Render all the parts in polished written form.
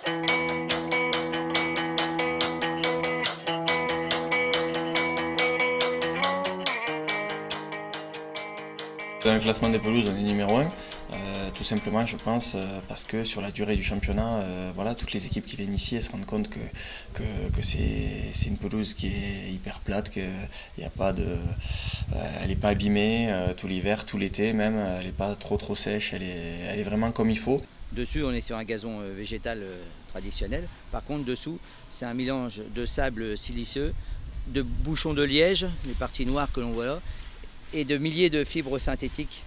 Dans le classement des pelouses, on est numéro 1, tout simplement je pense parce que sur la durée du championnat, voilà, toutes les équipes qui viennent ici elles se rendent compte que c'est une pelouse qui est hyper plate, qu'elle n'est pas abîmée tout l'hiver, tout l'été même, elle n'est pas trop sèche, elle est vraiment comme il faut. Dessus, on est sur un gazon végétal traditionnel. Par contre, dessous, c'est un mélange de sable siliceux, de bouchons de liège, les parties noires que l'on voit là, et de milliers de fibres synthétiques,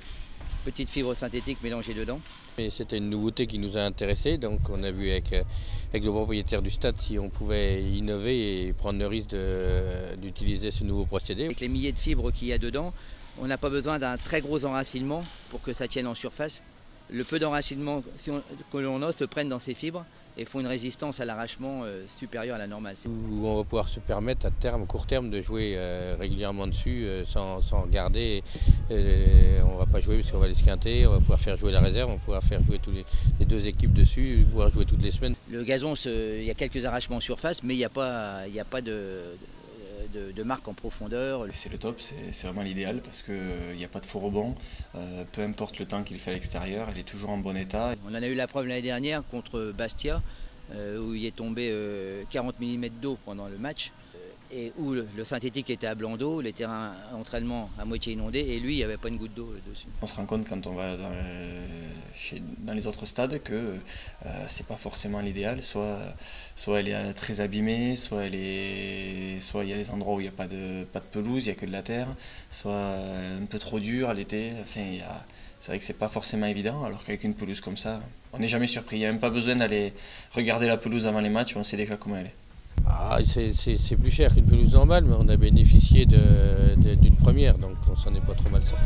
petites fibres synthétiques mélangées dedans. C'était une nouveauté qui nous a intéressés, donc on a vu avec le propriétaire du stade si on pouvait innover et prendre le risque d'utiliser ce nouveau procédé. Avec les milliers de fibres qu'il y a dedans, on n'a pas besoin d'un très gros enracinement pour que ça tienne en surface. Le peu d'enracinement que l'on a se prennent dans ces fibres et font une résistance à l'arrachement supérieure à la normale. Où on va pouvoir se permettre à court terme de jouer régulièrement dessus sans regarder. On ne va pas jouer parce qu'on va les esquinter, on va pouvoir faire jouer la réserve, on va pouvoir faire jouer les deux équipes dessus, pouvoir jouer toutes les semaines. Le gazon, il y a quelques arrachements en surface, mais il n'y a pas de marque en profondeur. C'est le top, c'est vraiment l'idéal parce qu'il n'y a pas de faux rebond, peu importe le temps qu'il fait à l'extérieur, elle est toujours en bon état. On en a eu la preuve l'année dernière contre Bastia, où il est tombé 40 mm d'eau pendant le match, et où le synthétique était à blanc d'eau, les terrains d'entraînement à moitié inondés, et lui, il n'y avait pas une goutte d'eau dessus. On se rend compte quand on va dans les autres stades que c'est pas forcément l'idéal, soit elle est très abîmée, soit il y a des endroits où il n'y a pas de pelouse, il n'y a que de la terre, soit un peu trop dur à l'été. Enfin, c'est vrai que c'est pas forcément évident, alors qu'avec une pelouse comme ça, on n'est jamais surpris. Il n'y a même pas besoin d'aller regarder la pelouse avant les matchs, on sait déjà comment elle est. C'est plus cher qu'une pelouse normale, mais on a bénéficié d'une première, donc on s'en est pas trop mal sorti.